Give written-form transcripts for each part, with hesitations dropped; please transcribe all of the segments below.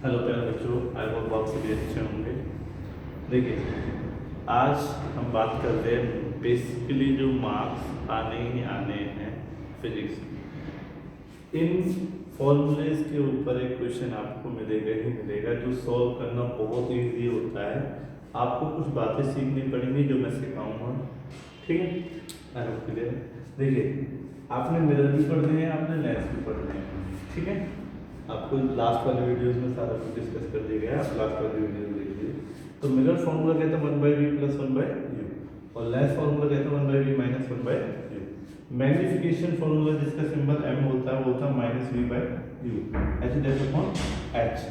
Hello प्यारे बच्चों, I hope आप सभी अच्छे होंगे। देखिए, आज हम बात कर रहे हैं बेसिकली जो मार्क्स आने ही आने हैं फिजिक्स में। इन फॉर्मूलेज के ऊपर एक क्वेश्चन आपको मिलेगा ही मिलेगा जो सॉल्व करना बहुत ईजी होता है। आपको कुछ बातें सीखनी पड़ेंगी जो मैं सिखाऊंगा, ठीक है। I hope clear. देखिए, आपने मिरर भी पढ़ने हैं, आपने लेंस भी पढ़ने हैं, ठीक है। आपको लास्ट वाले वीडियोस में सारा कुछ डिस्कस कर दिया गया है, आप लास्ट वाले वीडियो देखिए। तो मिरर फॉर्मूला कहता है 1/v + 1/u और लेंस फॉर्मूला कहता है 1/v - 1/u। मैग्नीफिकेशन फॉर्मूला जिसका सिंबल m होता है वो होता है -v/u, h h।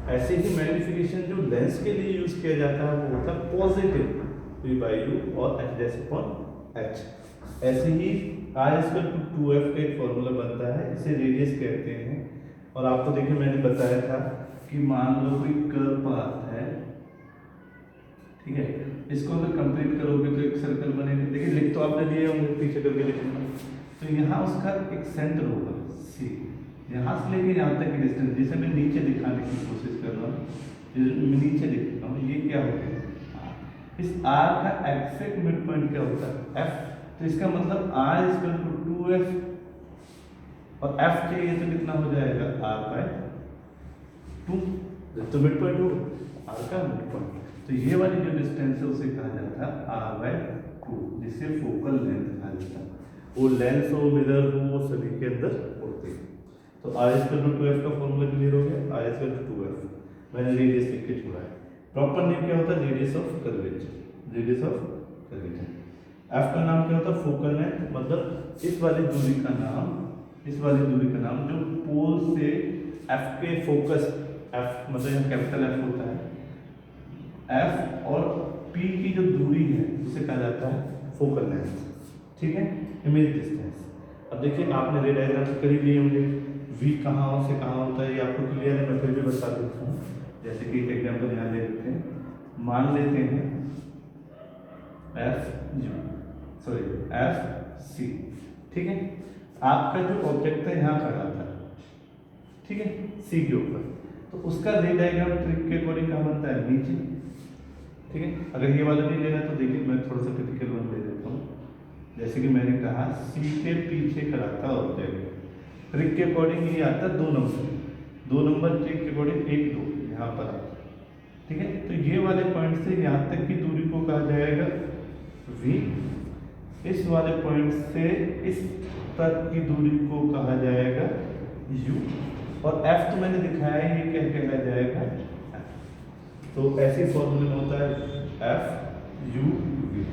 ऐसे ही मैग्नीफिकेशन जो लेंस के लिए यूज किया जाता है वो होता है पॉजिटिव v/u और h h। ऐसे ही r = 2f का एक फॉर्मूला बनता है, इसे रेडियस कहते हैं। और आपको देखिए मैंने बताया था कि मान लो कोई कर्व पाथ है, ठीक है। इसको अगर कंप्लीट करोगे तो एक सर्कल बनेगा। देखिए लिख तो आपने दिए होंगे, पीछे करके लिखना। तो यहाँ उसका एक सेंटर होगा सी, यहाँ से लेके यहाँ तक की डिस्टेंस, जिसे मैं नीचे दिखाने की कोशिश कर रहा हूँ, नीचे दिख रहा हूँ, ये क्या हो गया। इस आर का एग्जैक्ट मिड पॉइंट क्या होता है, एफ। तो इसका मतलब r = 2f और f चाहिए तो कितना हो जाएगा r/2। तो मिड पॉइंट हो r का मिड पॉइंट। तो ये वाली जो डिस्टेंस है उसे कहा जाता है r/2, जिसे फोकल लेंथ कहा जाता है। वो लेंस हो, मिरर हो, वो सभी के अंदर होते हैं। तो r = 2f का फॉर्मूला क्लियर हो गया। r = 2f मैंने रेडियस लिख के छोड़ा है। प्रॉपर नेम क्या होता है, radius of curvature, radius of curvature. f का नाम क्या होता है, फोकल लेंथ, मतलब इस वाली दूरी का नाम, इस वाली दूरी का नाम जो पोल से f के फोकस, f मतलब यहाँ कैपिटल F होता है, f और p की जो दूरी है उसे कहा जाता है फोकल लेंथ, ठीक है, इमेज डिस्टेंस। अब देखिए आपने रे डायग्राम से कर ही लिए होंगे, v कहाँ से कहाँ होता है ये आपको क्लियर है, मैं फिर भी बता देता हूँ। जैसे कि एक एग्जाम्पल यहाँ ले लेते हैं, मान लेते हैं FC, ठीक है। आपका जो ऑब्जेक्ट है यहाँ खड़ा था, ठीक है, सी के ऊपर, तो उसका रे डायग्राम ट्रिक के अकॉर्डिंग कहाँ बनता है, नीचे, ठीक है। अगर ये वाला नहीं लेना तो देखिए मैं थोड़ा सा टिपिकल वन ले देता हूँ। जैसे कि मैंने कहा सी के पीछे खड़ा था ऑब्जेक्ट, ट्रिक के अकॉर्डिंग ये आता है 2 नंबर, 2 नंबर ट्रिक के अकॉर्डिंग 1 2 यहाँ पर आता है, ठीक है। तो ये वाले पॉइंट से यहाँ तक की दूरी को कहा जाएगा v, इस वाले पॉइंट से इस तक की दूरी को कहा जाएगा u, और f तो मैंने दिखाया है ये क्या कहा जाएगा f। तो ऐसे फॉर्मूले में होता है f u v,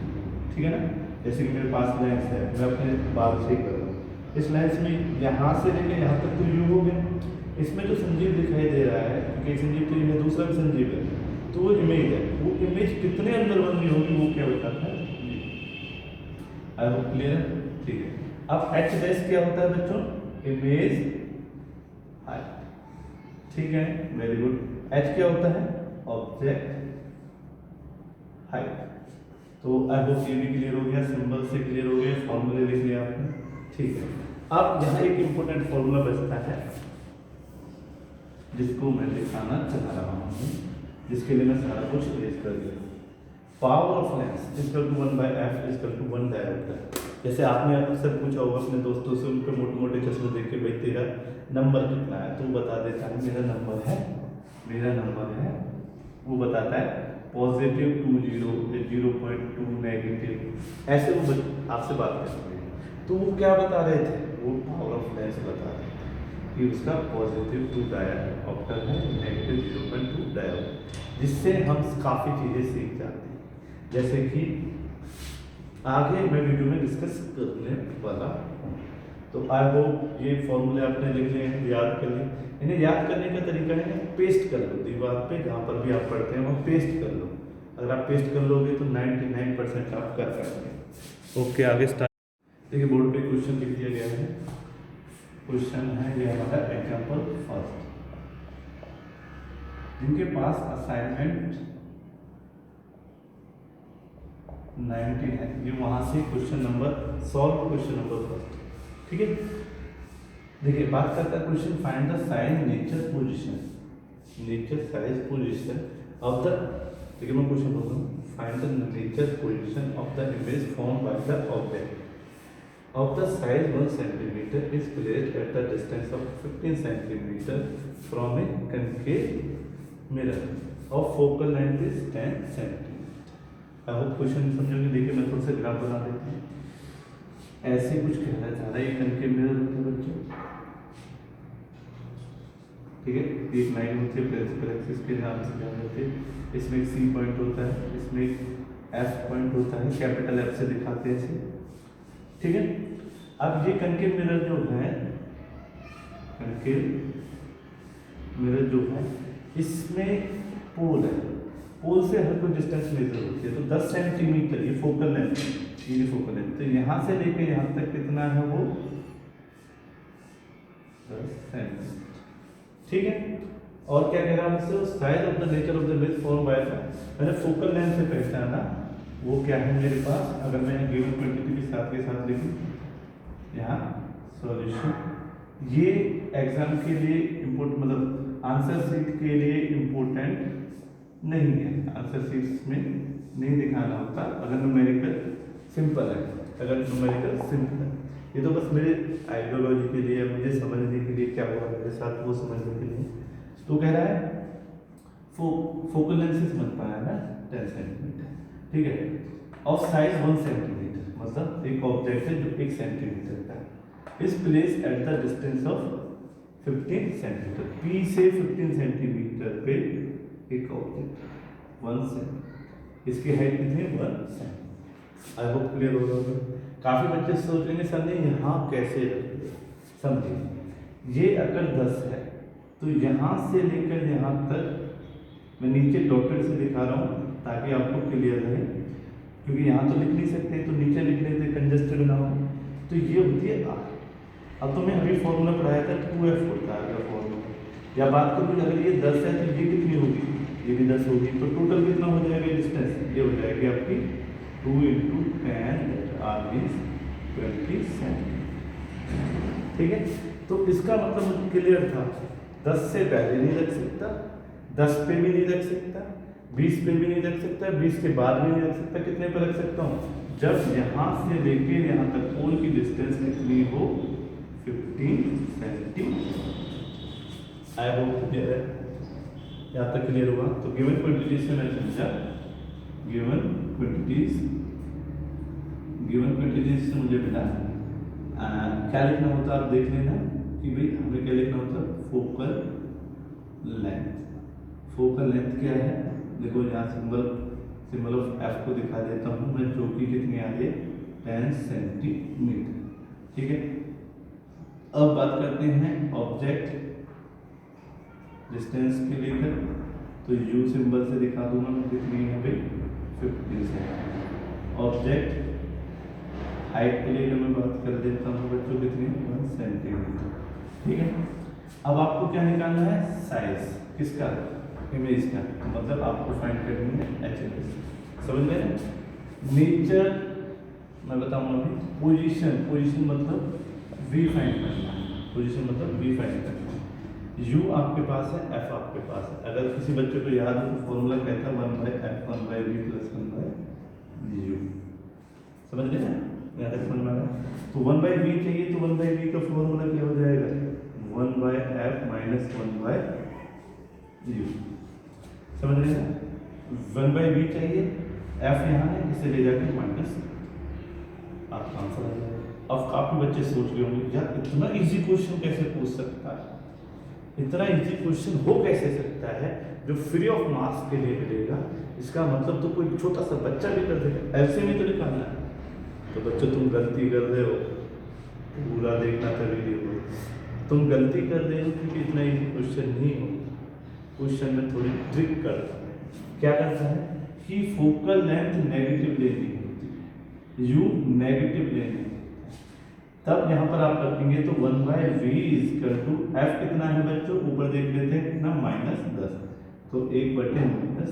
ठीक है ना। जैसे कि मेरे पास लेंस है, मैं अपने बाल से कर रहा हूँ, इस लेंस में यहाँ से लेकर यहाँ तक तो u हो गया। इसमें जो संजीव दिखाई दे रहा है, क्योंकि एक संजीव तो है, दूसरा भी संजीव है, तो वो इमेज है, वो इमेज कितने अंदर बन रही होगी वो क्या बताता है। आई होप क्लियर है, ठीक है। अब h' क्या होता है बच्चों, इमेज हाइट, ठीक है, वेरी गुड। h क्या होता है, ऑब्जेक्ट हाइट। तो आई होप ये भी क्लियर हो गया, सिंबल से क्लियर हो गया, फॉर्मूले लिख लिया आपने, ठीक है। अब यहाँ एक इंपॉर्टेंट फॉर्मूला बचता है जिसको मैं दिखाना चाह रहा हूँ, जिसके लिए मैं सारा कुछ रेज कर दिया। Power of lens = 1/f = 1 dioptre. जैसे आपने अक्सर पूछा होगा अपने दोस्तों से, उनके मोटे मोटे चश्मे देख के, भाई तेरा नंबर कितना है, तो बता देता है मेरा नंबर है, वो बताता है +20 या 0.2 नेगेटिव, ऐसे वो आपसे बात करते हैं। तो वो क्या बता रहे थे, वो पावर ऑफ लेंस बता रहे थे कि उसका +2 डायोप्टर है, -0.2 डायोप्टर, जिससे हम काफ़ी चीज़ें सीख जाते हैं। जैसे कि आगे मैं वीडियो में डिस्कस करने वाला हूँ। तो आई होप ये फॉर्मूले आपने लिख लिए हैं, याद कर लिए। इन्हें याद करने का तरीका है पेस्ट कर लो दीवार पे, जहाँ पर भी आप पढ़ते हैं वहाँ पेस्ट कर लो। अगर आप पेस्ट कर लोगे तो 99% आप कर पाएंगे। ओके, आगे स्टार्ट। देखिए बोर्ड पे क्वेश्चन लिख दिया गया है। क्वेश्चन है ये हमारा एग्जाम्पल फर्स्ट। जिनके पास असाइनमेंट 90 है, ये वहां से question number solve, question number first, ठीक है। देखिए बात करता है question, find the size nature position. Nature size position of the, देखिए मैं क्वेश्चन बोल रहा हूँ, find the nature position of the image form by the object of the size 1 centimeter is placed at the distance of 15 centimeter from a concave mirror of focal length is 10 centimeter. I hope question समझोगे। देखिए मैं थोड़ा सा graph बना देता हूँ। ऐसे कुछ कहना चाह रहा है, ये concave mirror होता है बच्चों, ठीक है, एक लाइन होती है प्रिंसिपल एक्सिस के नाम से जान जाते हैं। इसमें एक सी पॉइंट होता है, इसमें एक एफ पॉइंट होता है, कैपिटल एफ से दिखाते हैं इसे, ठीक है। अब ये कनकेव मिरर जो है, कनकेव मिरर जो है, इसमें पोल है, पोल से हर कोई डिस्टेंस मेजर होती है। तो 10 सेंटीमीटर ये फोकल लेंथ, ये फोकल लेंथ, तो यहाँ से लेके यहाँ तक कितना है वो 10 सेंटीमीटर, ठीक है। और क्या कह रहा हूँ इससे, size of the nature of the image form bye, मैंने फोकल लेंथ से पहचाना वो क्या है मेरे पास। अगर मैं गिवन क्वांटिटी के साथ लिखूं यहाँ सॉल्यूशन, ये एग्जाम के लिए इम्पोर्टेंट, मतलब आंसर शीट के लिए इम्पोर्टेंट नहीं है, आंसर शीट में नहीं दिखाना होता अगर न्यूमेरिकल सिंपल है, अगर न्यूमेरिकल सिंपल है। ये तो बस मेरे आइडियोलॉजी के लिए, मुझे समझने के लिए क्या हुआ मेरे साथ वो समझने के लिए। तो कह रहा है फोकल लेंथ से समझ पाया ना 10 सेंटीमीटर, ठीक है, ऑफ साइज 1 सेंटीमीटर, मतलब एक ऑब्जेक्ट है जो 1 सेंटीमीटर का है, इस place at the distance of 15 centimetre, P से 15 सेंटीमीटर पे एक ऑब्जेक्ट 1 सेंटीमीटर, इसकी हाइट कितनी है 1 सेंटीमीटर। आई होप क्लियर हो रहा होगा। काफ़ी बच्चे सोच लेंगे सर ने यहाँ कैसे रख दिया, समझिए ये अगर 10 है तो यहाँ से लेकर यहाँ तक मैं नीचे डॉक्टर से दिखा रहा हूँ ताकि आपको क्लियर रहे, क्योंकि यहाँ तो लिख नहीं सकते तो नीचे लिख लेते कंजस्टेड ना हो। तो ये होती है आर। अब तो मैं अभी फॉर्मूला पढ़ाया था 2f होता है अगर फॉर्मूला, या बात करूँ अगर ये 10 है तो ये कितनी होगी, ये भी 10 होगी, तो टोटल कितना हो जाएगा डिस्टेंस, ये हो जाएगी आपकी 2 × 10 आर मीन्स 20 सेंटीमीटर, ठीक है। तो इसका मतलब मुझे क्लियर था, 10 से पहले नहीं रख सकता, 10 पे भी नहीं रख सकता, 20 पे भी नहीं रख सकता, 20 के बाद भी नहीं रख सकता, कितने पे रख सकता हूँ, जब यहाँ से लेके यहाँ तक पोल की डिस्टेंस कितनी हो 15 सेंटीमीटर। आई होप क्लियर है, यहाँ तक क्लियर हुआ। तो गिवन क्वांटिटीज से मैं समझा, गिवन क्वांटिटीज से मुझे मिला क्या लिखना होता है, आप देख लेना कि भाई हमें क्या लिखना होता है, फोकल लेंथ। फोकल लेंथ क्या है, देखो यहाँ सिंबल ऑफ एफ को दिखा देता हूँ मैं, जो कि कितनी आ रही है 10 सेंटीमीटर, ठीक है। अब बात करते हैं ऑब्जेक्ट डिस्टेंस के लेकर, तो यू सिंबल से दिखा दूंगा मैं कितनी है भाई 15 सेंटीमीटर। ऑब्जेक्ट हाइट के लिए मैं बात कर देता हूँ बच्चों कितनी 1 सेंटीमीटर, ठीक है। अब आपको क्या निकालना है, साइज किसका, इमेज का, मतलब आपको फाइंड करनी है एच इमेज, समझ में। नेचर मैं बताऊंगा अभी, पोजीशन मतलब वी फाइंड करना, पोजीशन मतलब वी फाइंड करना। यू आपके पास है, एफ आपके पास है। अगर किसी बच्चे को याद हो तो फॉर्मूला कहता है 1/f 1/v + 1/u, समझ गए ना, यहाँ तक समझ में आ रहा है। तो 1/v चाहिए तो 1/v का फॉर्मूला क्या हो जाएगा, 1/f - 1/u, समझ रहे हैं। 1/v चाहिए, f यहाँ है, इसे ले जाकर माइनस, आपका आंसर आ जाएगा। अब काफी बच्चे सोच रहे होंगे यार इतना इजी क्वेश्चन कैसे पूछ सकता है, इतना इजी क्वेश्चन हो कैसे सकता है जो फ्री ऑफ मार्क्स के लिए मिलेगा, इसका मतलब तो कोई छोटा सा बच्चा भी कर देगा, ऐसे में तो निकालना है। तो बच्चों तुम गलती कर रहे हो, पूरा देखना था वीडियो को, तुम गलती कर रहे हो क्योंकि इतना इजी क्वेश्चन नहीं हो। क्वेश्चन में थोड़ी ट्रिक करता है, क्या करता है कि फोकल लेंथ नेगेटिव लेनी होती है, यू नेगेटिव लेनी, तब यहाँ पर आप रखेंगे तो 1/v = f कितना है बच्चों, ऊपर देख लेते हैं कितना -10, तो 1/-10,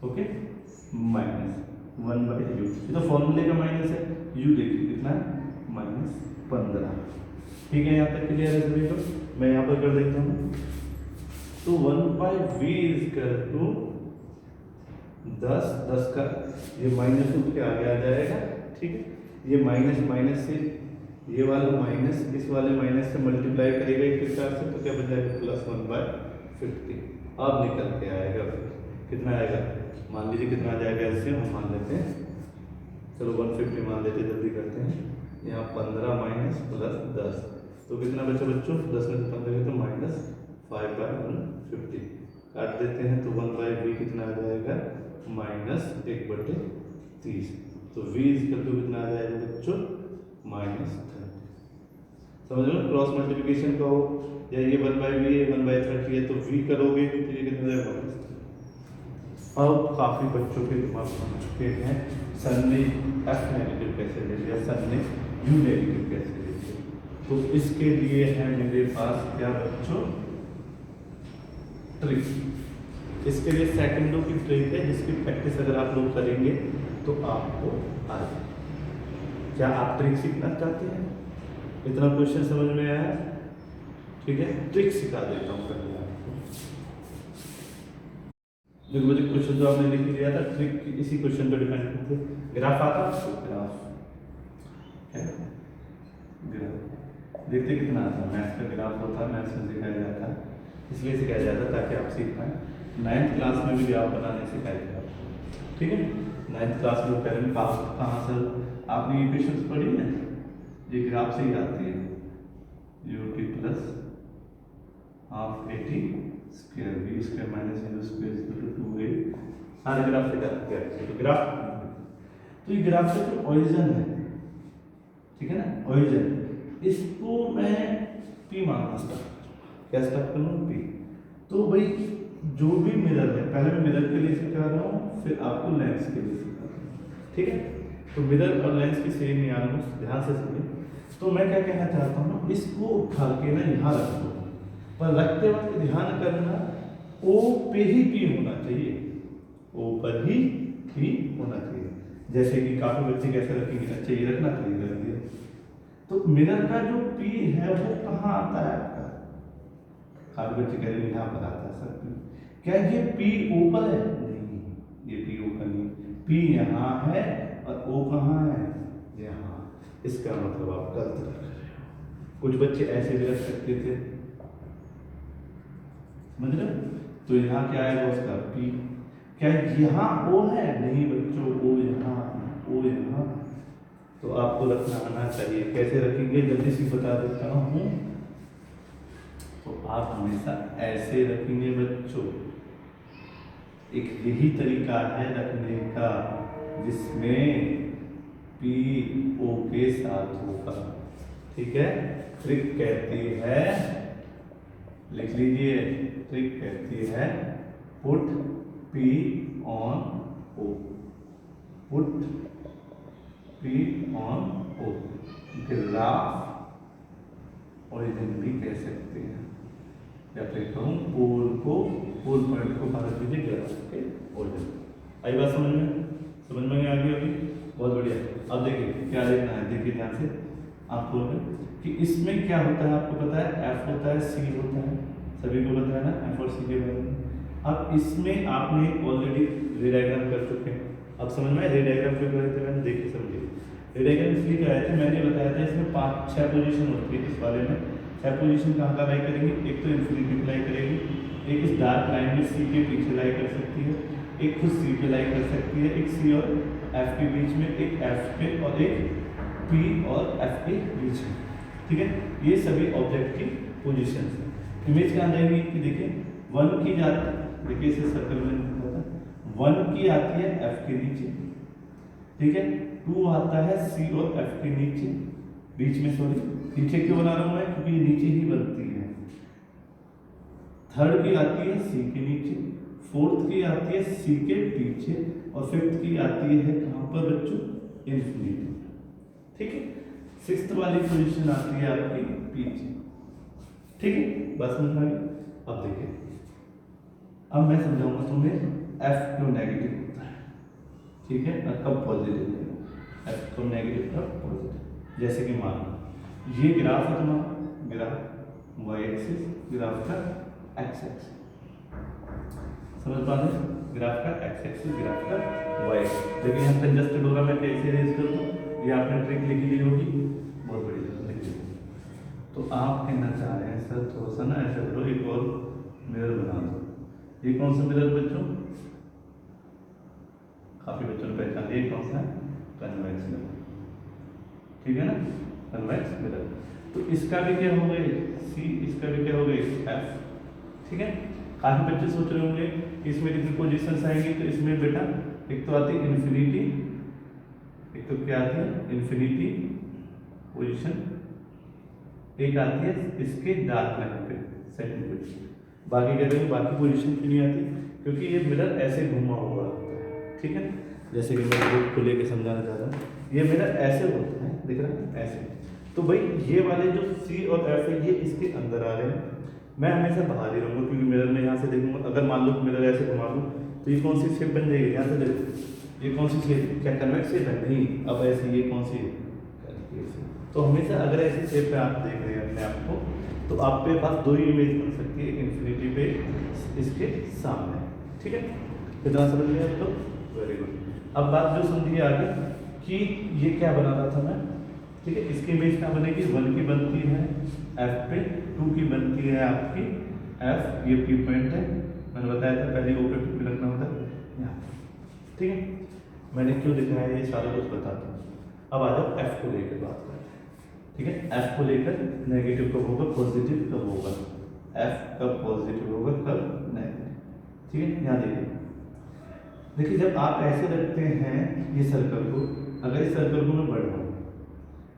ओके, -1/u, ये तो फॉर्मूले का माइनस है, u देखिए कितना है -15, ठीक है। यहाँ तक क्लियर है सभी को, मैं यहाँ पर कर देता हूँ। तो 1/v इक्वल टू 10 का ये माइनस उठ के आगे आ जाएगा, ठीक है। ये माइनस माइनस से ये वाला माइनस इस वाले माइनस से मल्टीप्लाई करेगा एक प्रकार से, तो क्या बन जाएगा +1/50। अब निकल के आएगा कितना आएगा, मान लीजिए कितना आ जाएगा, इससे हम मान लेते हैं, चलो 150 मान लेते हैं, जल्दी करते हैं। यहाँ 15 माइनस +10 तो कितना बचा बच्चों, 10 में से 15 तो -5/150 काट देते हैं, तो 1/v कितना आ जाएगा -1/30। तो v इक्वल टू कितना आ जाएगा बच्चों -30। समझ लो क्रॉस मल्टीप्लिकेशन का हो, या ये 1/v है 1/30 है, तो v करोगे तो ये कितना जाएगा -30। अब काफ़ी बच्चों के दिमाग में चुके हैं सर ने f नेगेटिव कैसे ले लिया, सर ने u नेगेटिव कैसे ले लिया। तो इसके लिए है मेरे पास क्या बच्चों, ट्रिक। इसके लिए सेकंडों की ट्रिक है, जिसकी प्रैक्टिस अगर आप लोग करेंगे तो आपको आ जाए। क्या आप ट्रिक सीखना चाहते हैं? इतना क्वेश्चन समझ में आया, ठीक है। ट्रिक सिखा देता हूँ पहले आपको। देखो मुझे क्वेश्चन जो आपने लिख लिया था, ट्रिक इसी क्वेश्चन पर डिपेंड करते हैं। ग्राफ आता है, ग्राफ ग्राफ देखते कितना आता है, मैथ्स का ग्राफ होता है, मैथ्स में सिखाया जाता है, इसलिए सिखाया जाता है ताकि आप सीख पाएँ। 9th क्लास में भी ग्राफ बनाने सिखाया जाता है, ठीक है। 9th क्लास में करेंगे कहाँ से आपने इक्वेशंस पढ़ी है, ये ग्राफ से ही आती है, ut plus half 80 square v square minus u square equal to 2a, सारे ग्राफ से जाते हैं। तो ग्राफ, तो ये ग्राफ का जो ओरिजिन है, ठीक है ना, ओरिजिन, इसको मैं p मानना स्टार्ट करूँगा। क्या स्टार्ट करूँगा, p। तो भाई जो भी मिरर है, पहले मैं मिरर के लिए सिखा रहा हूँ, फिर आपको लेंस के लिए सिखा रहा हूँ, ठीक है। तो मिरर और लेंस की सेम ही ऑलमोस्ट, ध्यान से सुनिए। तो मैं क्या कहना चाहता हूँ, इसको उठा के ना यहाँ रख दो, पर रखते वक्त ध्यान करना O पे ही P होना चाहिए, O पर ही P होना चाहिए। जैसे कि काफी बच्चे कैसे रखेंगे, अच्छा ये रखना चाहिए, रख दिया। तो मिरर का जो P है वो कहाँ आता है आपका, काफी बच्चे कह रहे हैं यहाँ पर आता है सर P। क्या ये P ऊपर है? नहीं, ये P ऊपर नहीं, P यहाँ है और O कहाँ है, यहाँ। इसका मतलब आप गलत रख रहे हो। कुछ बच्चे ऐसे भी रख सकते थे, समझ रहे हो। तो यहाँ क्या आएगा उसका P, क्या यहाँ O है? नहीं बच्चों, O यहाँ, O यहाँ। तो आपको रखना आना चाहिए, कैसे रखेंगे जल्दी से बता देता हूँ। तो आप हमेशा ऐसे रखेंगे बच्चों, एक यही तरीका है रखने का जिसमें P O के साथ होगा, ठीक है। ट्रिक कहती है, लिख लीजिए, ट्रिक कहती है put P on O, put P on O। Graph origin भी कह सकते हैं, या फिर कहूँ पोल पॉइंट को बाहर लीजिए ग्राफ के ओरिजिन। आई बात समझ में आ गई होगी, बहुत बढ़िया। अब देखिए क्या देखना है, देखिए ध्यान से। आप बोल रहे कि इसमें क्या होता है, आपको पता है F होता है, C होता है, सभी को पता है ना F और C के बारे में। अब इसमें आपने ऑलरेडी रे डायग्राम कर चुके हैं, अब समझ में रे डायग्राम क्यों कर रहे थे मैंने, देखिए समझिए। रे डायग्राम इसलिए कराए थे, मैंने बताया था इसमें 5-6 पोजीशन होती है। इस वाले में 6 पोजीशन कहाँ का लाई करेंगे, एक तो इन्फिनिटी लाई करेगी, एक इस डार्क लाइन में C के पीछे लाई कर सकती है, एक खुद C पे लाई कर सकती है, एक C और F के बीच में, एक F पे और एक P और F के बीच में, ठीक है। ये सभी ऑब्जेक्ट की पोजीशन है। इमेज कहाँ जाएगी कि देखिए 1 की जाती है, देखिए इसे सर्कल में लिखा था, 1 की आती है F के नीचे, ठीक है। 2 आता है C और F के नीचे, बीच में, सॉरी नीचे क्यों बना रहा हूँ मैं, क्योंकि ये नीचे ही बनती है। 3rd की आती है C के नीचे, 4th की आती है C के पीछे, और 5th की आती है कहाँ पर बच्चों, इन्फिनिटी, ठीक है। 6th वाली पोजीशन आती है आपकी पीछे, ठीक है। बस समझ में आ गई। अब देखिए, अब मैं समझाऊंगा तुम्हें F क्यों नेगेटिव होता है, ठीक है, और कब पॉजिटिव है। F क्यों नेगेटिव कब पॉजिटिव, जैसे कि मान लो ये ग्राफ है तुम्हारा, ग्राफ y एक्सिस, ग्राफ का x एक्सिस, समझ पा रहे हैं? ग्राफ का एक्स एक्सिस, ग्राफ का वाई एक्सिस। देखिए यहाँ कंजस्टेड हो रहा, मैं कैसे अरेंज कर दूँ, ये आपने ट्रिक लिख ली होगी, बहुत बढ़िया लिख ली। तो आप कहना चाह रहे हैं सर थोड़ा सा ना ऐसा करो, एक और मिरर बना दो। ये कौन सा मिरर बच्चों? काफी बच्चों ने पहचान लिया कौन सा है, कन्वेक्स मिरर, ठीक है ना, कन्वेक्स मिरर। तो इसका भी क्या हो गई सी, इसका भी क्या हो गई एफ, ठीक है। काफी बच्चे सोच रहे होंगे कि इसमें कितनी पोजीशंस आएंगी, तो इसमें बेटा एक तो आती है इन्फिनिटी, एक तो क्या आती है इन्फिनिटी पोजीशन, एक आती है इसके डार्क लाइन पे सेकंड पोजीशन। बाकी क्या करेंगे, बाकी पोजीशन क्यों नहीं आती, क्योंकि ये मिरर ऐसे घुमा हुआ होता है, ठीक है। जैसे कि मैं बुक को लेके समझाना चाह रहा हूँ, ये मिरर ऐसे होता है, दिख रहा है ऐसे। तो भाई ये वाले जो सी और एफ है ये इसके अंदर आ रहे हैं, मैं हमेशा बाहर ही रहूँगा, क्योंकि मिरर में यहाँ से देखूंगा। अगर मान लो मिरर ऐसे घुमा दूँ तो ये कौन सी शेप बन जाएगी, यहाँ से देखो ये कौन सी शेप, क्या कन्वेक्स शेप है, नहीं। अब ऐसे ये कौन सी, तो हमेशा अगर ऐसी शेप पे आप देख रहे हैं अपने आप को, तो आपके पास दो ही इमेज बन सकती है, इन्फिनिटी पे इसके सामने, ठीक है। कितना समझ लिया आप लोग, वेरी गुड। अब बात जो समझिए आगे कि ये क्या बना रहा था मैं, ठीक है। इसकी इमेज क्या बनेगी, 1 की बनती है एफ पे, 2 की बनती है आपकी एफ, ये पी पॉइंट है, मैंने बताया था पहले ओ पे पी रखना होता है यहाँ, ठीक है। मैंने क्यों दिखाया ये सारा कुछ बताता हूँ। अब आ जाओ एफ को लेकर बात करते हैं, ठीक है। एफ को लेकर नेगेटिव कब होगा, पॉजिटिव कब होगा, एफ कब पॉजिटिव होगा, कब नेगेटिव, ठीक है। यहाँ देखिए जब आप ऐसे रखते हैं ये सर्कल को, अगर इस सर्कल को मैं बढ़ाऊँ,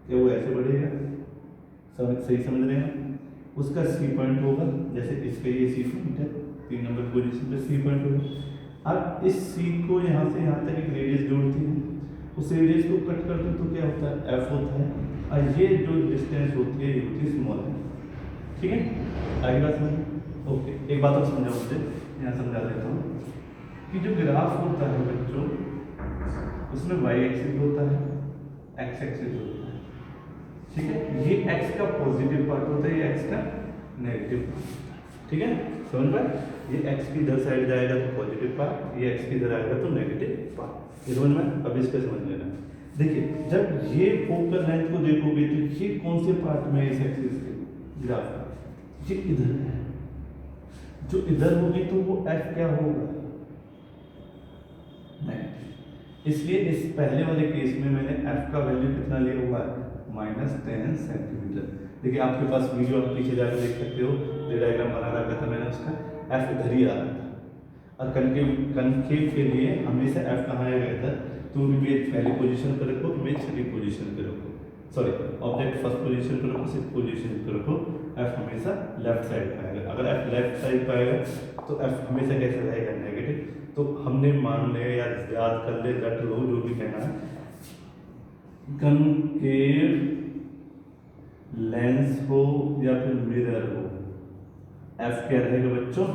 क्या वो ऐसे बढ़ेगा, सही समझ रहे हैं। उसका सी पॉइंट होगा, जैसे इसका ये सी पॉइंट है, 3 नंबर पोजीशन पे सी पॉइंट होगा। अब इस सी को यहाँ से यहाँ तक एक रेडियस जोड़ती है, उस रेडियस को कट करते हैं तो क्या होता है, एफ होता है, और ये जो डिस्टेंस होती है ये होती है स्मॉल है, ठीक है। आगे बात समझ, ओके। एक बात और समझाओ मुझे, यहाँ समझा देता हूँ कि जो ग्राफ होता है बच्चों, उसमें वाई एक्सिस होता है, एक्स एक्सिस होता है, ठीक है। ये एक्स का पॉजिटिव पार्ट होता है, ये एक्स का नेगेटिव पार्ट, ठीक है। समझ पाए, ये एक्स की इधर साइड जाएगा तो पॉजिटिव पार्ट, ये एक्स की इधर आएगा तो नेगेटिव पार्ट, ये समझ में। अब इस पे समझ लेना, देखिए जब ये फोकल लेंथ को देखोगे तो ये कौन से पार्ट में है इस एक्सिस के ग्राफ का, ये इधर है, जो इधर होगी तो वो एफ क्या होगा, नेगेटिव। इसलिए इस पहले वाले केस में मैंने एफ का वैल्यू कितना लिया हुआ है, -10 सेंटीमीटर। देखिए आपके पास वीडियो आप पीछे जाकर देख सकते हो, डायग्राम बना रखा था मैंने उसका, एफ इधर ही आ रहा था। और कनकेव के लिए हमेशा एफ कहाँ आया था, तो इमेज पहली पोजीशन पर रखो, इमेज सेकंड पोजीशन पर रखो, सॉरी ऑब्जेक्ट फर्स्ट पोजीशन पर रखो, सिक्स पोजीशन पर रखो। एफ हमेशा लेफ्ट साइड पर आएगा, अगर एफ लेफ्ट साइड पर आएगा तो एफ हमेशा कैसे रहेगा, नेगेटिव। तो हमने मान ले या याद कर ले, रट लो जो भी कहना है, कनकेव लेंस हो या फिर मिरर हो, एफ क्या रहेगा बच्चों,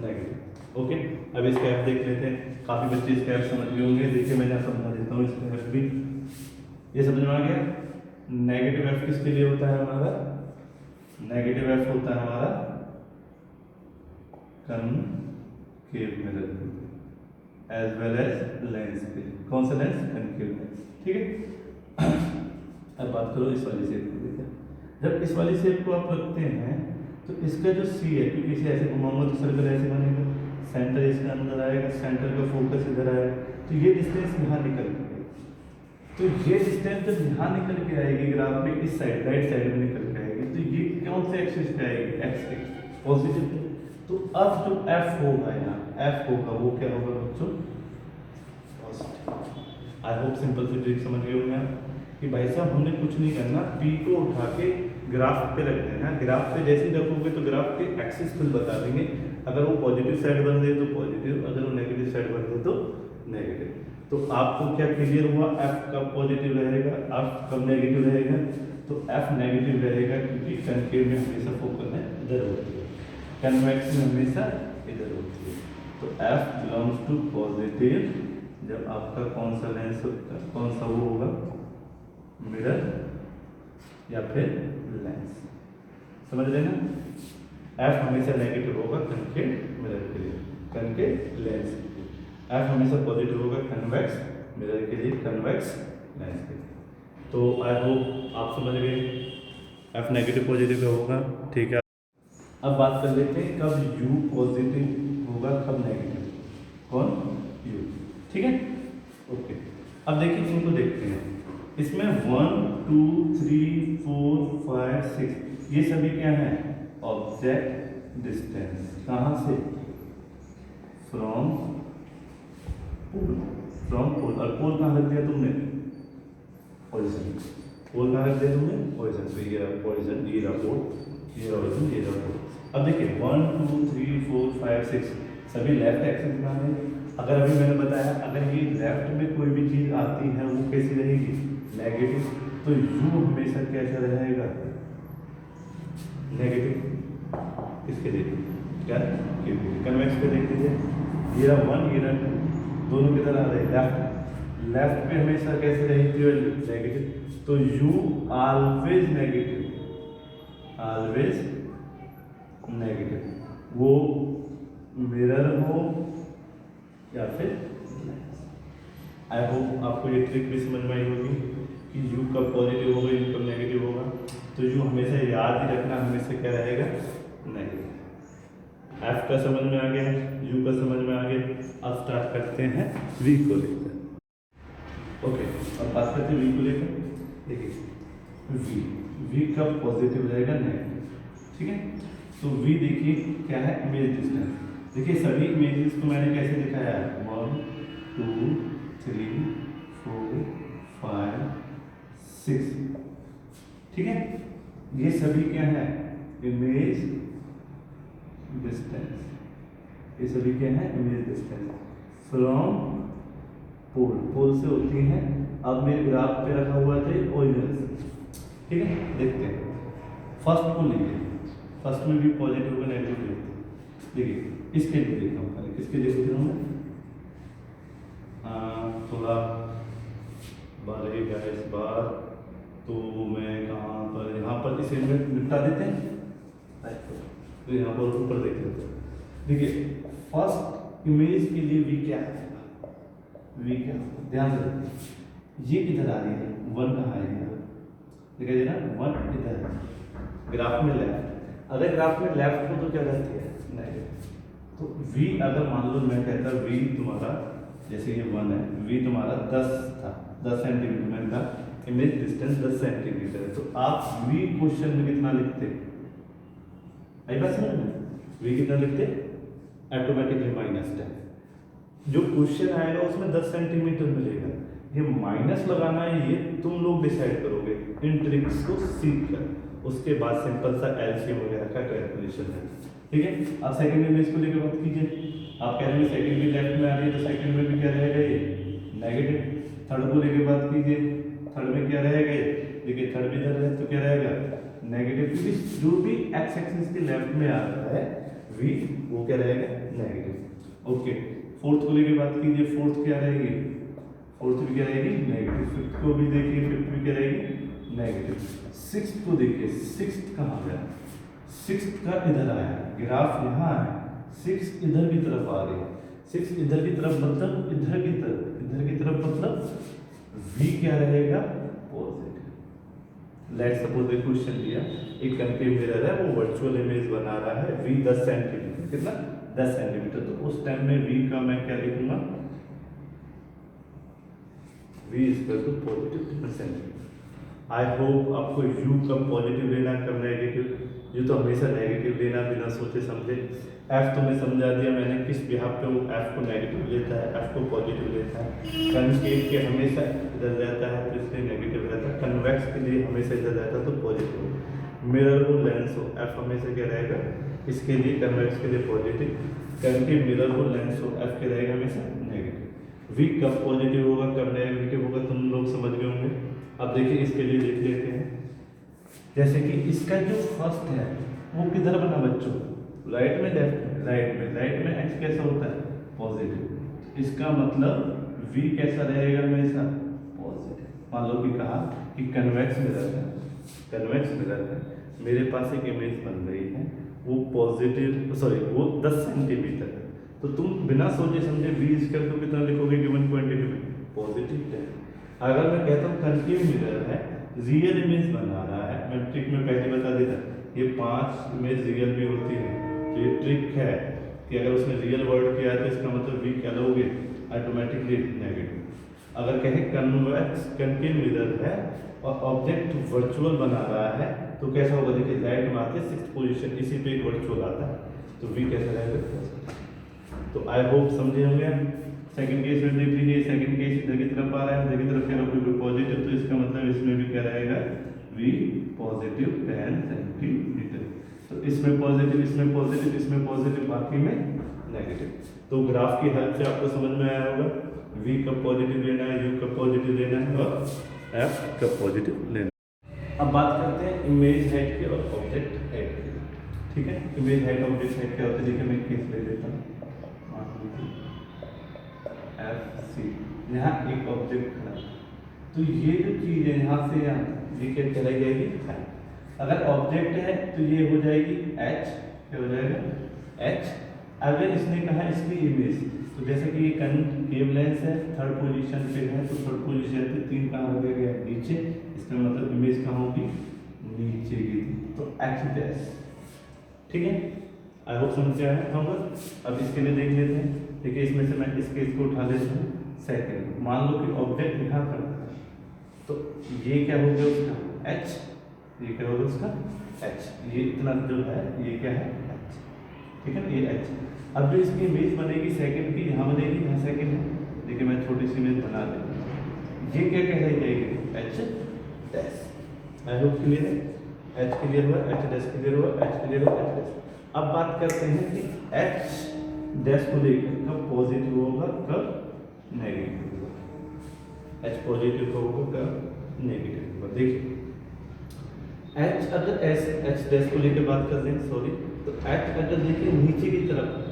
नेगेटिव, ओके। अब इसका एफ देख लेते हैं, काफी बच्चे इसका एफ समझ गए होंगे। देखिए मैं यहाँ समझा देता हूँ इसका एफ भी, ये समझ में आ गया। नेगेटिव एफ किसके लिए होता है हमारा, नेगेटिव एफ होता है हमारा concave mirror as well as lens पे, कौन सा लेंस, कनकेव लेंस, ठीक है। अब बात करो इस वाली शेप को, देखिए जब इस वाली शेप को आप रखते हैं तो इसका जो सी है, क्योंकि इसे ऐसे घुमाऊंगा तो सर्कल ऐसे बनेगा, सेंटर इसके अंदर आएगा, सेंटर का फोकस इधर आएगा, तो ये डिस्टेंस यहाँ निकल के आएगी। तो ये डिस्टेंस जब यहाँ निकल के आएगी ग्राफ में, इस साइड राइट साइड में निकल के आएगी, तो ये कौन से एक्सिस पे आएगी, एक्स एक्सिस पॉजिटिव। तो अब जो एफ होगा यहाँ, एफ होगा वो क्या होगा बच्चों, पॉजिटिव। आई होप सिंपल सी ट्रिक समझ गए होंगे आप कि भाई साहब हमने कुछ नहीं करना, पी को उठा के ग्राफ पे रख देना, ग्राफ पे जैसे ही रखोगे तो ग्राफ के एक्सिस खुद बता देंगे, अगर वो पॉजिटिव साइड बन रही है तो पॉजिटिव, अगर वो नेगेटिव साइड बन रही है तो नेगेटिव। तो आपको क्या क्लियर हुआ, एफ कब पॉजिटिव रहेगा, एफ कब नेगेटिव रहेगा, तो एफ नेगेटिव रहेगा क्योंकि कनकेव में हमेशा फोकल है इधर होती है, कन्वेक्स में हमेशा इधर होती है। तो एफ बिलोंग्स टू पॉजिटिव जब आपका कौन सा लेंस, कौन सा वो होगा, मिरर या फिर लेंस, समझ रहे ना। एफ हमेशा नेगेटिव होगा कनकेव मिरर के लिए, कनकेव एफ हमेशा पॉजिटिव होगा कन्वेक्स मिरर के लिए, कन्वेक्स लेंस के लिए। तो आई होप आप समझ गए एफ नेगेटिव पॉजिटिव का होगा, ठीक है। अब बात कर लेते हैं कब यू पॉजिटिव होगा कब नेगेटिव, कौन यू, ठीक है ओके। अब देखिए इनको देखते हैं, इसमें 1 2 3 4 5 6 ये सभी क्या है ऑब्जेक्ट डिस्टेंस, कहाँ से फ्रॉम पोल, और पोल कहाँ रख दिया तुमने ओरिजिन, पोल कहाँ रख दिया तुमने ओरिजिन, तो ये रहा ओरिजिन, ये रहा पोल, ये रहा ओरिजिन, ये रहा पोल। अब देखिए 1 2 3 4 5 6 सभी लेफ्ट एक्सिस का है। अगर अभी मैंने बताया अगर ये लेफ्ट में कोई भी चीज़ आती है वो कैसी रहेगी नेगेटिव, तो यू हमेशा कैसा रहेगा नेगेटिव। इसके देखिए क्या कन्वेक्स पे देख लीजिए, ये रहा 1 ये रहा 2 दोनों की तरह आ रहे लेफ्ट, लेफ्ट पे हमेशा कैसे रहेगी वैल्यू नेगेटिव, तो you always negative, always negative, वो मिरर हो या फिर आई होप आपको ये ट्रिक भी समझ में आई होगी कि यू कब पॉजिटिव होगा यू कब नेगेटिव होगा। तो यू हमेशा याद ही रखना हमेशा क्या रहेगा नेगेटिव। एफ का समझ में आ गया, यू का समझ में आ गया। अब स्टार्ट करते हैं वी को लेकर। ओके अब बात करते हैं वी को लेकर। देखिए वी कब पॉजिटिव रहेगा नेगेटिव, ठीक है। तो वी देखिए क्या है इमेज डिस्टेंस। देखिए सभी इमेजेस को मैंने कैसे दिखाया है 1 2 3 4 5 6, ठीक है। ये सभी क्या है इमेज डिस्टेंस, ये सभी क्या है इमेज डिस्टेंस फ्रॉम पोल, पोल से होती है। अब मेरे ग्राफ पे रखा हुआ था ओरिजिन से, ठीक है। देखते हैं फर्स्ट को लीजिए, फर्स्ट में भी पॉजिटिव का नेगेटिव लेते हैं। देखिए इसके लिए देखता हूँ पहले, किसके देखते हूँ मैं थोड़ा बढ़ेगा इस बार, तो मैं कहाँ पर यहाँ पर इसे निपटा देते हैं, तो यहाँ पर ऊपर देख लेते हैं। देखिए फर्स्ट इमेज के लिए वी क्या है, वी क्या ध्यान से देखिए ये इधर आ रही है 1 कहाँ है इधर, दिखाई दे रहा 1 इधर है ग्राफ में लेफ्ट। अगर ग्राफ में लेफ्ट को तो क्या रहती है नेगेटिव, तो v अगर मान लो मैं कहता v तुम्हारा जैसे ये 1 है, v तुम्हारा 10 था 10 सेंटीमीटर मैंने कहा इमेज डिस्टेंस 10 सेंटीमीटर है, तो आप v क्वेश्चन में कितना लिखते आई बात समझ में, v कितना लिखते ऑटोमेटिकली -10। जो क्वेश्चन आएगा उसमें 10 सेंटीमीटर मिलेगा, ये माइनस लगाना है ये तुम लोग डिसाइड करोगे इन ट्रिक्स को सीख कर, उसके बाद सिंपल सा एलसीएम वगैरह का कैलकुलेशन है, ठीक है। अब सेकंड इमेज को लेकर बात कीजिए, आप कह रहे हैं सेकंड भी लेफ्ट में आ रही है तो सेकंड में भी क्या रहेगा ये नेगेटिव। थर्ड को लेकर बात कीजिए, थर्ड में क्या रहेगा ये, देखिए थर्ड भी इधर है तो क्या रहेगा नेगेटिव, क्योंकि जो भी एक्स एक्सिस के लेफ्ट में आ रहा है वी वो क्या रहेगा नेगेटिव। ओके फोर्थ को लेकर बात कीजिए, फोर्थ क्या रहेगी, फोर्थ भी क्या रहेगी नेगेटिव। फिफ्थ को भी देखिए, फिफ्थ भी क्या रहेगी नेगेटिव। सिक्स्थ को देखिए, सिक्स्थ कहाँ गया, सिक्स्थ का इधर आया, ग्राफ यहाँ है, सिक्स इधर की तरफ आ रही है, सिक्स इधर की तरफ मतलब इधर की तरफ, इधर की तरफ मतलब v क्या रहेगा पॉजिटिव। लेट्स सपोज एक क्वेश्चन दिया, एक कनकेव मिरर है वो वर्चुअल इमेज बना रहा है v 10 सेंटीमीटर, कितना 10 सेंटीमीटर, तो उस टाइम में v का मैं क्या लिखूंगा v equal to positive 10 centimetre. I hope आपको u कब पॉजिटिव लेना कब नेगेटिव, ये तो हमेशा नेगेटिव लेना बिना सोचे समझे। f तो मैं समझा दिया मैंने किस बिहाफ पे वो f को नेगेटिव लेता है, f को पॉजिटिव लेता है। कनकेव के हमेशा इधर रहता है तो इसलिए नेगेटिव रहता है, कन्वेक्स के लिए हमेशा इधर रहता है तो पॉजिटिव। मिरर हो लेंस हो f हमेशा क्या रहेगा इसके लिए कन्वेक्स के लिए पॉजिटिव, कनकेव मिरर हो लेंस हो f के रहेगा हमेशा नेगेटिव। v कब पॉजिटिव होगा कब नेगेटिव होगा तुम लोग समझ गए होंगे। अब देखिए इसके लिए लिख लेते हैं, जैसे कि इसका जो फर्स्ट है वो किधर बना बच्चों, राइट में लेफ्ट में, राइट में एक्स कैसा होता है पॉजिटिव, इसका मतलब v कैसा रहेगा हमेशा पॉजिटिव। मान लो कि कहा कि कन्वेक्स मिरर है, कन्वेक्स मिरर है, मेरे पास एक इमेज बन रही है वो पॉजिटिव, सॉरी वो 10 सेंटीमीटर है, तो तुम बिना सोचे समझे v स्क्वायर को कितना लिखोगे गिवन क्वांटिटी में? पॉजिटिव 10। अगर मैं कहता हूँ कनकेव मिरर है, रियल इमेज बना रहा है, मैं ट्रिक में पहले बता देता, ये 5 इमेज रियल भी होती है, तो ये ट्रिक है कि अगर उसने रियल वर्ड किया है तो इसका मतलब v क्या लोगे? Automatically negative. अगर कहें कन्वेक्स कनकेव मिरर है और ऑब्जेक्ट वर्चुअल बना रहा है तो कैसा होगा? देखिए लाइट में आते 6th पोजीशन, इसी पे एक वर्चुअल आता है, तो v कैसा रहेगा? तो आई होप समझे होंगे। सेकंड केस में देख लीजिए, सेकंड केस इधर की तरफ आ रहा है, इधर की तरफ क्या पॉजिटिव, तो इसका मतलब इसमें भी क्या रहेगा? v positive 10 centimetre. तो इसमें पॉजिटिव, इसमें पॉजिटिव, इसमें पॉजिटिव, बाकी में नेगेटिव। तो ग्राफ की हेल्प से आपको समझ में आया होगा v कब पॉजिटिव लेना है, u कब पॉजिटिव लेना है और f कब पॉजिटिव लेना है। अब बात करते हैं इमेज हाइट की और ऑब्जेक्ट हाइट की। ठीक है, इमेज हाइट ऑब्जेक्ट हाइट क्या होता है? देखिए मैं केस ले लेता हूँ, FC, यहाँ एक ऑब्जेक्ट खड़ा है, तो ये जो चीज़ है यहाँ से यहाँ ये क्या चलाई जाएगी? अगर ऑब्जेक्ट है तो ये हो जाएगी h, क्या हो जाएगा? h। अगर इसने कहा इसकी इमेज, तो जैसे कि ये कनकेव लेंस है, थर्ड पोजीशन पे है, तो थर्ड पोजीशन पे 3 कहाँ रखा गया? नीचे। इसका मतलब इमेज कहाँ होगी? नीचे की, तो h डैश। ठीक है, आई होप समझ आया होगा। अब इसके लिए देख लेते हैं। देखिए इसमें से मैं इस केस को उठा लेता हूँ। सेकंड, मान लो कि ऑब्जेक्ट यहाँ पर है, तो ये क्या हो गया उसका? h, ये क्या होगा उसका? h। ये इतना जो है ये क्या है? h। ठीक है ना, ये h। अब जो इसकी इमेज बनेगी सेकंड की, यहाँ बनेगी, यहाँ सेकंड है। देखिए मैं छोटी सी इमेज बना देता, ये क्या कहलाई जाएगी? h dash. I hope clear है। h क्लियर हुआ, h डैश क्लियर हुआ, h क्लियर हुआ, h डैश। अब बात करते हैं कि h डैश को लेकर कब पॉजिटिव होगा, कब नेगेटिव होगा? h पॉजिटिव होगा, कब नेगेटिव होगा? देखिए h अगर h डैश को लेकर बात करते हैं, सॉरी, तो h अगर देखिए नीचे की तरफ,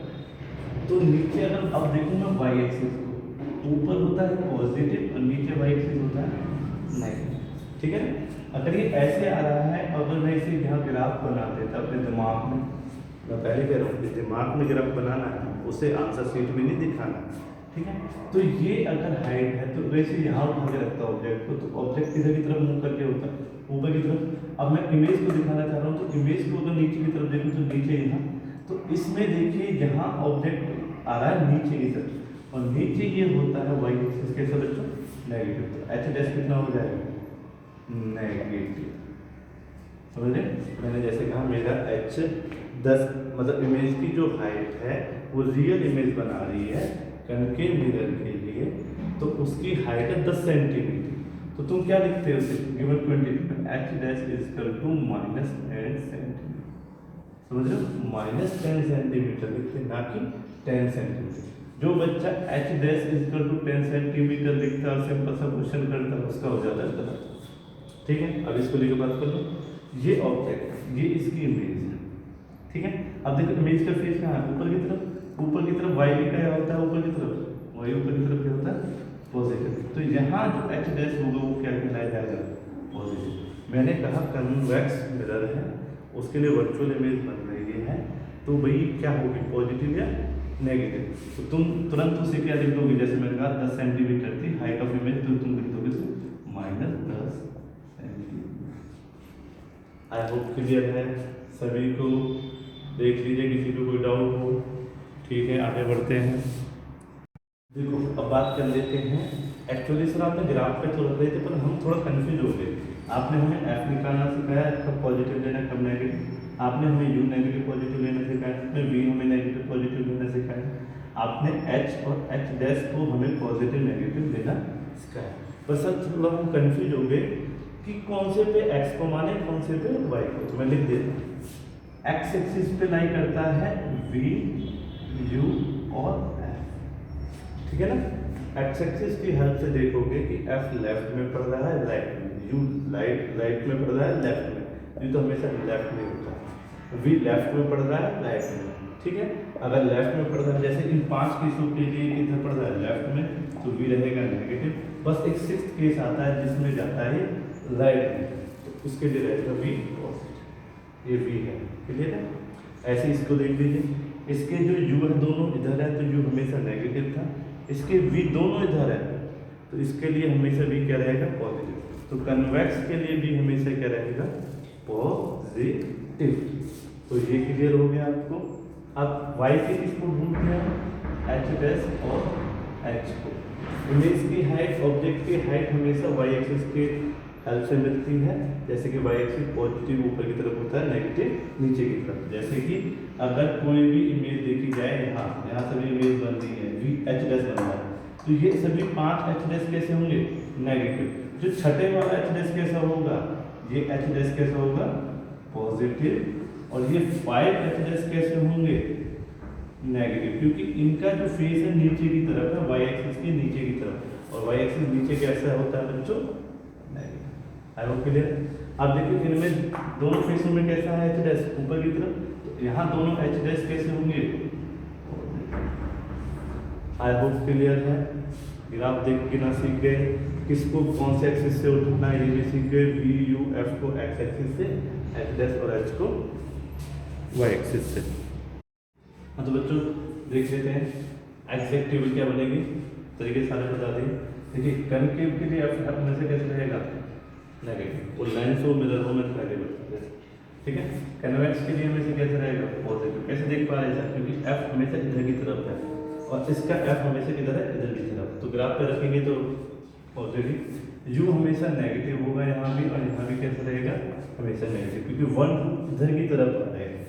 तो नीचे अगर अब देखूँ मैं वाई एक्सिस को, ऊपर होता है पॉजिटिव और नीचे वाई एक्सिस होता है नेगेटिव। ठीक है, अगर ये ऐसे आ रहा है, अगर मैं इसे यहाँ ग्राफ बना देता अपने दिमाग में, मैं पहले कह रहा हूँ कि दिमाग में ग्राफ बनाना है, उसे आंसर शीट में नहीं दिखाना। ठीक है, तो ये अगर हाइट है तो वैसे यहाँ उठा के रखता ऑब्जेक्ट को, तो ऑब्जेक्ट किधर की तरफ मुंह करके होता है? ऊपर की तरफ। अब मैं इमेज को दिखाना चाह रहा हूँ, तो इमेज को अगर नीचे की तरफ देखूँ तो नीचे यहाँ, तो इसमें देखिए यहाँ ऑब्जेक्ट आ रहा है नीचे की तरफ, और नीचे ये होता है वाई एक्सिस। कैसे बच्चों? नेगेटिव। तो h डैश कितना हो जाएगा? नेगेटिव। समझे? मैंने जैसे कहा मेरा h 10, मतलब इमेज की जो हाइट है वो रियल इमेज बना रही है कनकेव मिरर के लिए, तो उसकी हाइट है 10 सेंटीमीटर। तो तुम क्या लिखते हो उसे गिवन क्वांटिटी में? h dash is equal to -10 centimetre. समझ रहे हो? -10 सेंटीमीटर लिखते, ना कि 10 सेंटीमीटर। जो बच्चा h dash is equal to 10 centimetre लिखता है और सिंपल सा क्वेश्चन करता है, उसका हो जाता है गलत। ठीक है, अब इसको लेकर बात कर लो। ये ऑब्जेक्ट, ये इसकी इमेज है। ठीक है, अब देखो इमेज का फेस कहाँ है? ऊपर की तरफ। ऊपर की तरफ वाई भी क्या होता है? ऊपर की तरफ, वाई ऊपर की तरफ क्या होता है? पॉजिटिव। तो यहाँ जो h डैश होगा वो क्या कहलाया जाएगा? पॉजिटिव। मैंने कहा कन्वेक्स मिरर है, उसके लिए वर्चुअल इमेज बन रही है, तो भाई क्या होगी? पॉजिटिव या नेगेटिव? तो तुम तुरंत उसे क्या लिख दोगे? जैसे मैंने कहा 10 सेंटीमीटर थी हाइट ऑफ इमेज, तो तुम लिख दोगे -10 सेंटीमीटर। आई होप क्लियर है सभी को। देख लीजिए किसी को कोई डाउट हो। ठीक है, आगे बढ़ते हैं। देखो अब बात कर लेते हैं। एक्चुअली सर आपने ग्राफ पे थोड़ा रहे थे, पर हम थोड़ा कंफ्यूज हो गए। आपने हमें एफ निकालना सिखाया, कब पॉजिटिव लेना कब नेगेटिव। आपने हमें यू नेगेटिव पॉजिटिव लेना सिखाया, आपने वी हमें नेगेटिव पॉजिटिव लेना सिखाया। आपने एच और एच डैश को हमें पॉजिटिव नेगेटिव लेना सिखाया। पर सर थोड़ा हम कंफ्यूज हो गए कि कौन से पे एक्स को माने, कौन से पे वाई को। तो मैं लिख देता हूँ, एक्स एक्सिस पे लाई करता है वी, यू और एफ। ठीक है ना, एक्स एक्सिस की हेल्प से देखोगे कि एफ लेफ्ट में पड़ रहा है, राइट में, यू राइट में पड़ रहा है, लेफ्ट में। यू तो हमेशा लेफ्ट में होता है। वी लेफ्ट में पड़ रहा है, राइट में। ठीक है, अगर लेफ्ट में पड़ रहा है, जैसे इन 5 केसों के लिए किधर पड़ रहा है? लेफ्ट में, तो वी रहेगा नेगेटिव। बस एक 6th केस आता है जिसमें जाता है राइट में, तो उसके लिए रहेगा वी पॉजिटिव। ये वी है, क्लियर है? ऐसे इसको देख लीजिए, इसके जो u है दोनों इधर है तो u हमेशा नेगेटिव था, इसके v दोनों इधर है तो इसके लिए हमेशा v क्या रहेगा, पॉजिटिव। तो कन्वेक्स के लिए भी हमेशा क्या रहेगा, पॉजिटिव। तो ये क्लियर हो गया आपको। अब y के किसको ढूंढते हैं, h डैश और h को। इमेज की हाइट, ऑब्जेक्ट की हाइट हमेशा y एक्सिस के हेल्प से मिलती है। जैसे कि y एक्सिस पॉजिटिव ऊपर की तरफ होता है, नेगेटिव नीचे की तरफ। जैसे कि अगर कोई भी इमेज देखी जाए, यहाँ से भी इमेज बन रही है, v h डैश बन रहा है, तो ये सभी 5 h डैश कैसे होंगे, नेगेटिव। जो छठे वाला h डैश कैसा होगा, ये h डैश कैसा होगा, पॉजिटिव। और ये 5 h डैश कैसे होंगे, नेगेटिव, क्योंकि इनका जो फेस है नीचे की तरफ है, y एक्सिस के नीचे की तरफ, और y एक्सिस नीचे कैसा होता है बच्चों, नेगेटिव। I hope clear. अब देखिए इनमें दोनों फेसों में कैसा है, h डैश ऊपर की तरफ, तो यहाँ दोनों h डैश कैसे होंगे, आई होप क्लियर है। ग्राफ देख के ना सीख गए, किसको कौन से एक्सिस से उठना है ये भी सीख गए, v u f को x एक्सिस से, h डैश और h को y एक्सिस से। हाँ तो बच्चों देख लेते हैं एग्जैक्ट टेबल क्या बनेगी, तरीके सारे बता देंगे। देखिए कनकेव के लिए f हमेशा कैसे रहेगा, नेगेटिव, और लेंस हो मिरर हो में नेगेटिव, ठीक है। कन्वेक्स के लिए हमेशा कैसे रहेगा, पॉजिटिव। कैसे देख पा रहे हैं, क्योंकि f हमेशा इधर की तरफ है और इसका f हमेशा किधर है, इधर की तरफ। तो ग्राफ पे रखेंगे तो पॉजिटिव। u हमेशा नेगेटिव होगा यहाँ भी, और यहाँ भी कैसे रहेगा, हमेशा नेगेटिव, क्योंकि 1 इधर की तरफ आ रहे हैं,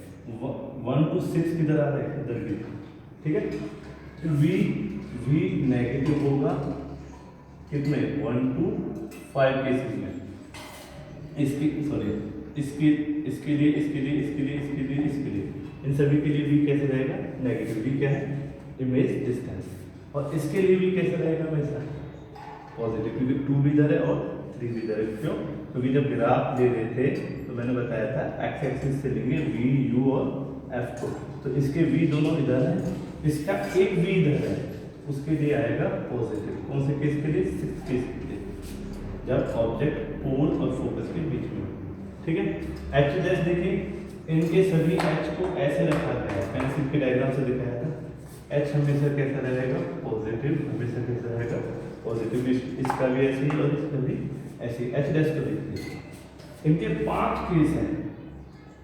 1 to 6 किधर आ रहे हैं, इधर की, ठीक है। तो v नेगेटिव होगा कितने, 1 to 5 केसेस में, इसकी सॉरी इसके इसके लिए इसके लिए इसके लिए इसके लिए इसके लिए, इन सभी के लिए v कैसे रहेगा, नेगेटिव। v क्या है, इमेज डिस्टेंस। और इसके लिए भी कैसे रहेगा, हमेशा पॉजिटिव, क्योंकि 2 भी इधर है और 3 भी इधर है। क्यों, क्योंकि जब ग्राफ दे रहे थे तो मैंने बताया था एक्स एक्सिस से लेंगे v u और f को, तो इसके v दोनों इधर है, इसका एक v इधर है, उसके लिए आएगा पॉजिटिव। कौन से केस के लिए, 6 केस के लिए, जब ऑब्जेक्ट पोल और फोकस के बीच में, ठीक है। h डैश देखिए, इनके सभी h को ऐसे रखा गया है, पेंसिल के डायग्राम से दिखाया था। h हमेशा कैसा रहेगा, पॉजिटिव, हमेशा कैसा रहेगा, पॉजिटिव। इसका भी ऐसे ही और इसका भी ऐसे ही। h डैश को देखिए, इनके 5 केस हैं,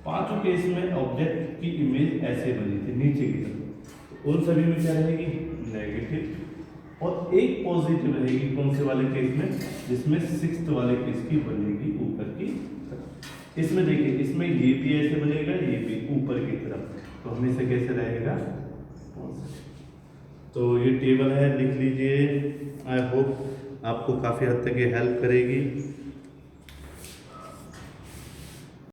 पांचों केस में ऑब्जेक्ट की इमेज ऐसे बनी थी नीचे की तरफ, उन सभी में क्या रहेगी, नेगेटिव, और एक पॉजिटिव रहेगी कौन से वाले केस में, जिसमें 6th वाले केस की बनेगी ऊपर की तरफ। इसमें देखिए, इसमें ये भी ऐसे बनेगा, ये भी ऊपर की तरफ, तो हमेशा कैसे रहेगा, पॉजिटिव। तो ये टेबल है, लिख लीजिए। आई होप आपको काफ़ी हद तक ये हेल्प करेगी।